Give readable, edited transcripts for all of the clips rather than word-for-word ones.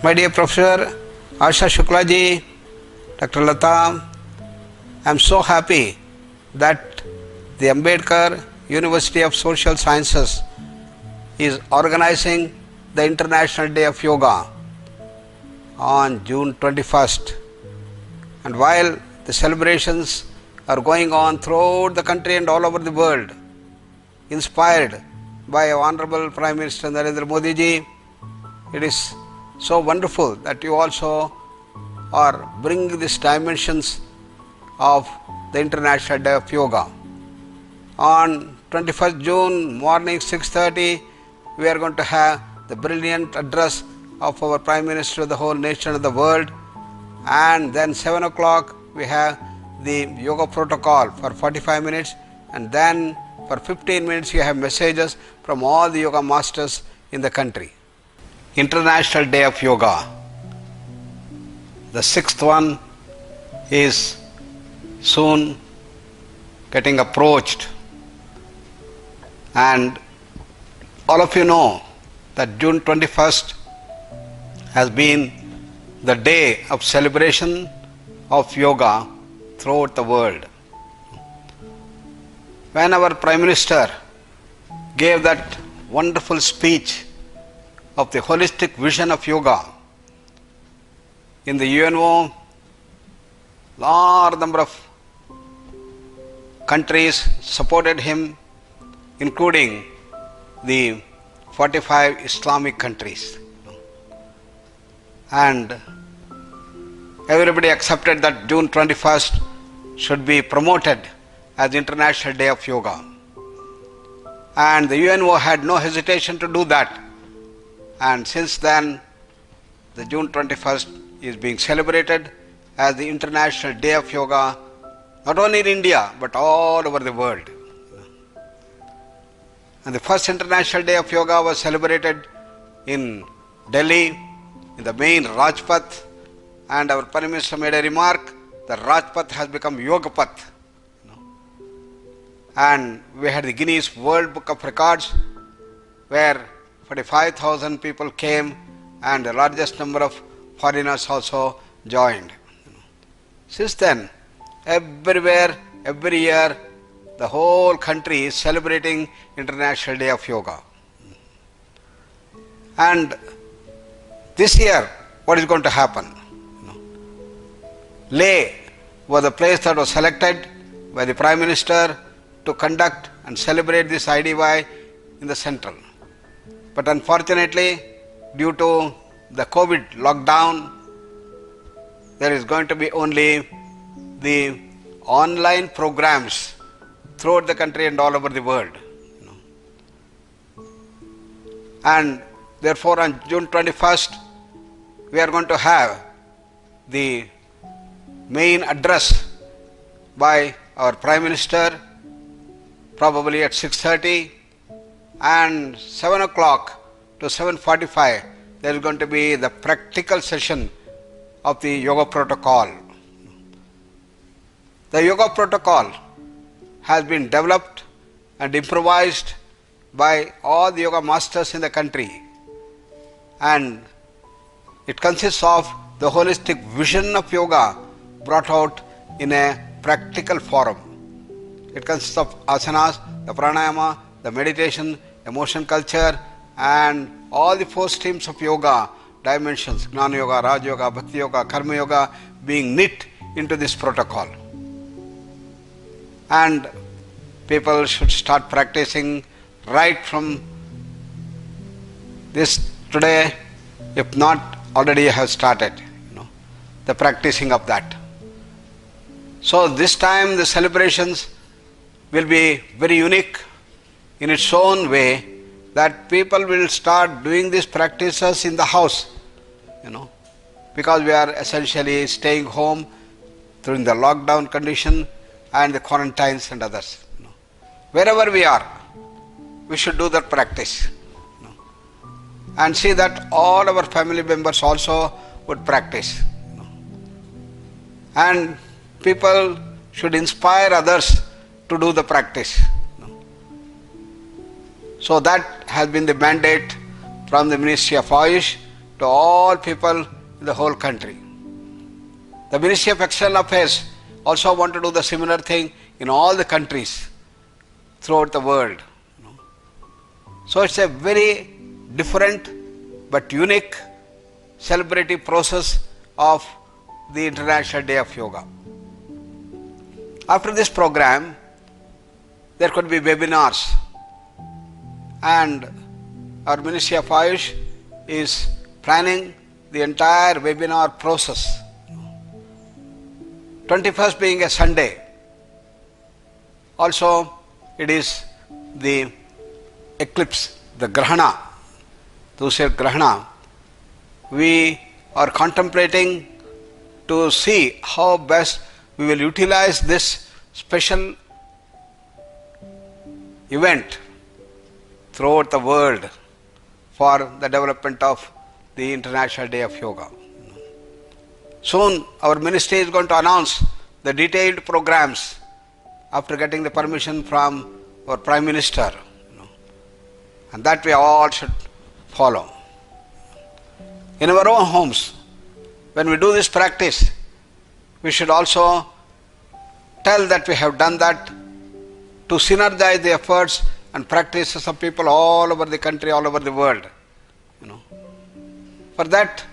My dear Professor Asha Shukla ji, Dr. Lata, I am so happy that the Ambedkar University of Social Sciences is organizing the International Day of Yoga on June 21st. And while the celebrations are going on throughout the country and all over the world, inspired by our Honorable Prime Minister Nagendra Modi ji, it is so wonderful that you also are bringing these dimensions of the International Day of Yoga. On 21st June morning 6:30, we are going to have the brilliant address of our Prime Minister of the whole nation of the world, and then 7 o'clock we have the yoga protocol for 45 minutes, and then for 15 minutes you have messages from all the yoga masters in the country. International Day of Yoga. The sixth one is soon getting approached, and all of you know that June 21st has been the day of celebration of yoga throughout the world. When our Prime Minister gave that wonderful speech of the holistic vision of yoga in the UNO, large number of countries supported him, including the 45 Islamic countries. And everybody accepted that June 21st should be promoted as International Day of Yoga. And the UNO had no hesitation to do that. And since then, the June 21st is being celebrated as the International Day of Yoga, not only in India, but all over the world. And the first International Day of Yoga was celebrated in Delhi, in the main Rajpath, and our Prime Minister made a remark, the Rajpath has become Yogapath. And we had the Guinness World Book of Records, where 45,000 people came, and the largest number of foreigners also joined. Since then, everywhere, every year, the whole country is celebrating International Day of Yoga. And this year, what is going to happen? Leh was the place that was selected by the Prime Minister to conduct and celebrate this IDY in the central. But unfortunately, due to the COVID lockdown, there is going to be only the online programs throughout the country and all over the world. And therefore on June 21st, we are going to have the main address by our Prime Minister, probably at 6:30, and 7 o'clock to 7:45, there is going to be the practical session of the yoga protocol. The yoga protocol has been developed and improvised by all the yoga masters in the country, and it consists of the holistic vision of yoga brought out in a practical forum. It consists of asanas, the pranayama, the meditation, emotion culture, and all the four streams of yoga dimensions, Gnana Yoga, Raj Yoga, Bhakti Yoga, Karma Yoga, being knit into this protocol. And people should start practicing right from this today, if not already have started, the practicing of that. So this time the celebrations will be very unique in its own way, that people will start doing these practices in the house, because we are essentially staying home during the lockdown condition and the quarantines and others. Wherever we are, we should do that practice, and see that all our family members also would practice. And people should inspire others to do the practice. So that has been the mandate from the Ministry of Ayush to all people in the whole country. The Ministry of External Affairs also want to do the similar thing in all the countries throughout the world. So it's a very different but unique celebrative process of the International Day of Yoga. After this program, there could be webinars, and our Ministry of Ayush is planning the entire webinar process. 21st being a Sunday. Also, it is the eclipse, the Grahana. Those are Grahana. We are contemplating to see how best we will utilize this special event throughout the world for the development of the International Day of Yoga. Soon our ministry is going to announce the detailed programs after getting the permission from our Prime Minister, and that we all should follow. In our own homes, when we do this practice, we should also tell that we have done that to synergize the efforts and practices of people all over the country, all over the world. For that,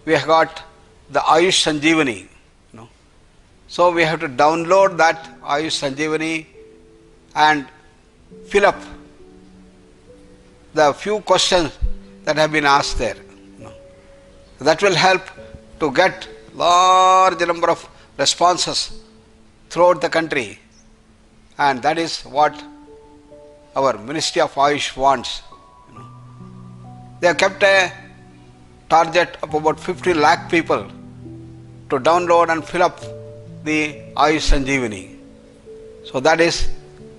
we have got the Ayush Sanjeevani. So we have to download that Ayush Sanjeevani and fill up the few questions that have been asked there. That will help to get large number of responses throughout the country, and that is what our Ministry of Ayush wants. They have kept a target of about 50 lakh people to download and fill up the Ayush Sanjeevani. So that is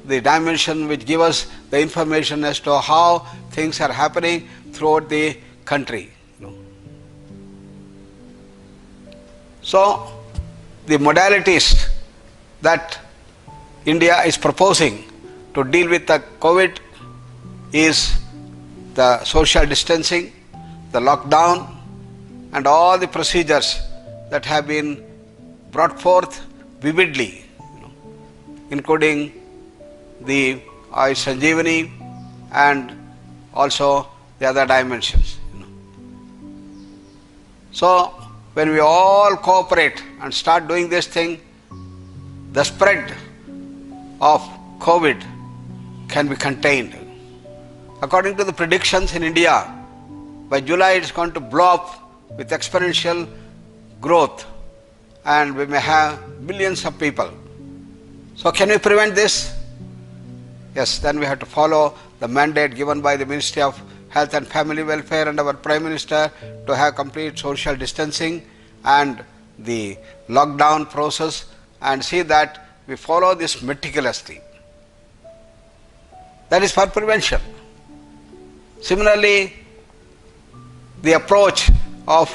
the dimension which gives us the information as to how things are happening throughout the country. So the modalities that India is proposing to deal with the COVID is the social distancing, the lockdown, and all the procedures that have been brought forth vividly, including the Ayush Sanjeevani and also the other dimensions. So when we all cooperate and start doing this thing, the spread of COVID can be contained. According to the predictions in India, by July it is going to blow up with exponential growth, and we may have billions of people. So can we prevent this? Yes, then we have to follow the mandate given by the Ministry of Health and Family Welfare and our Prime Minister to have complete social distancing and the lockdown process, and see that we follow this meticulously. That is for prevention. Similarly, the approach of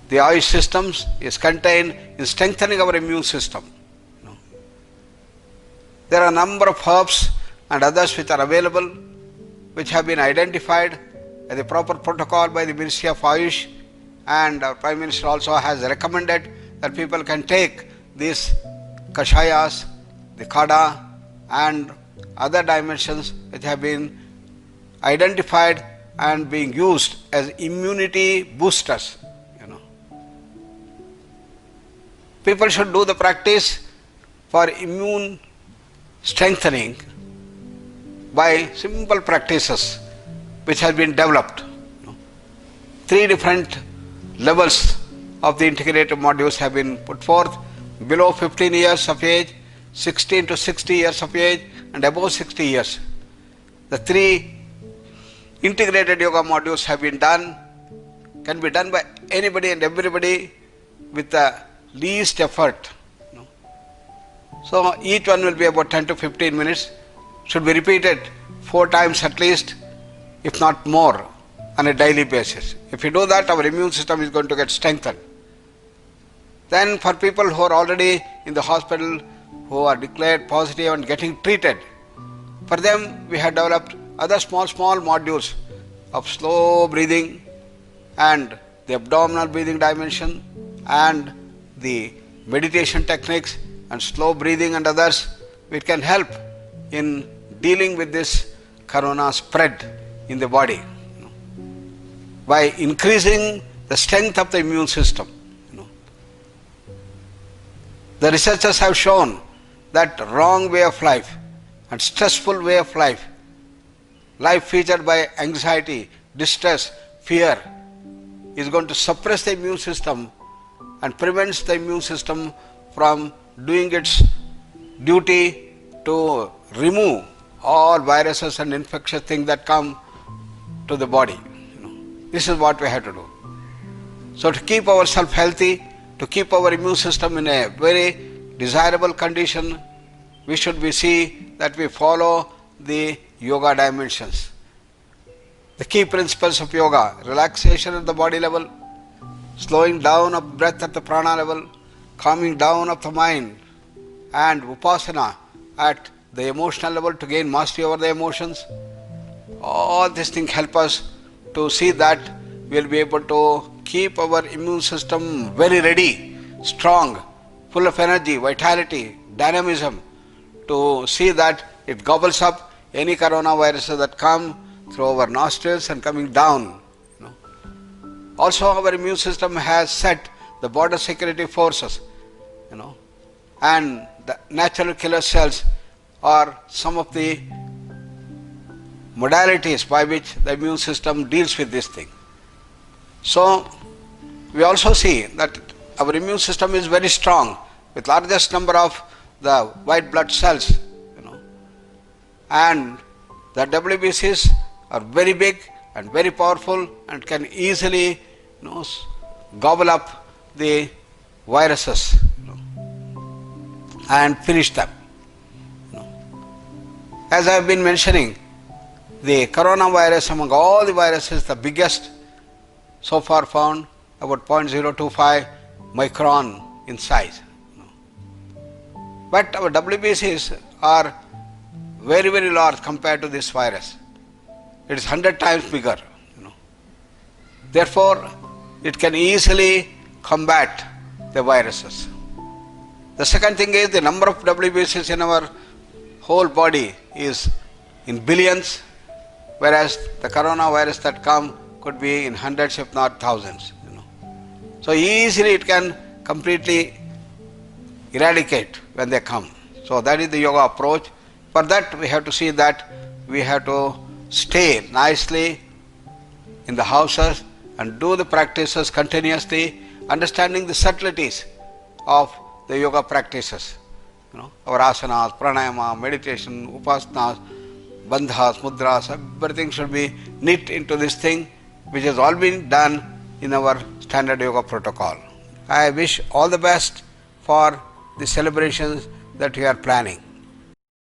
the Ayush systems is contained in strengthening our immune system. There are a number of herbs and others which are available, which have been identified as a proper protocol by the Ministry of Ayush, and our Prime Minister also has recommended that people can take these kashayas, the kada, and other dimensions which have been identified and being used as immunity boosters. People should do the practice for immune strengthening by simple practices which have been developed. 3 different levels of the integrated modules have been put forth: below 15 years of age, 16 to 60 years of age, and above 60 years. The 3 integrated yoga modules have been done, can be done by anybody and everybody with the least effort. So each one will be about 10 to 15 minutes, should be repeated 4 times at least, if not more, on a daily basis. If you do that, our immune system is going to get strengthened. Then for people who are already in the hospital, who are declared positive and getting treated, for them we have developed other small modules of slow breathing, and the abdominal breathing dimension and the meditation techniques and slow breathing and others, it can help in dealing with this corona spread in the body by increasing the strength of the immune system. The researchers have shown that wrong way of life and stressful way of life, life featured by anxiety, distress, fear, is going to suppress the immune system and prevents the immune system from doing its duty to remove all viruses and infectious things that come to the body. This is what we have to do. So to keep ourselves healthy, to keep our immune system in a very desirable condition, we should see that we follow the yoga dimensions. The key principles of yoga: relaxation at the body level, slowing down of breath at the prana level, calming down of the mind, and vipassana at the emotional level to gain mastery over the emotions. All these things help us to see that we will be able to keep our immune system very ready, strong, full of energy, vitality, dynamism, to see that it gobbles up any coronaviruses that come through our nostrils and coming down. Also, our immune system has set the border security forces, and the natural killer cells are some of the modalities by which the immune system deals with this thing. So, we also see that our immune system is very strong, with largest number of the white blood cells, and the WBCs are very big and very powerful and can easily gobble up the viruses and finish them. As I have been mentioning, the coronavirus among all the viruses, the biggest so far found, about 0.025 micron in size. But our WBCs are very, very large compared to this virus. It is 100 times bigger. Therefore, it can easily combat the viruses. The second thing is the number of WBCs in our whole body is in billions, whereas the coronavirus that come could be in hundreds if not thousands. So easily it can completely eradicate when they come. So that is the yoga approach. For that we have to see that we have to stay nicely in the houses and do the practices continuously, understanding the subtleties of the yoga practices. Our asanas, pranayama, meditation, upasanas, bandhas, mudras, everything should be knit into this thing, which has all been done in our standard yoga protocol. I wish all the best for the celebrations that we are planning.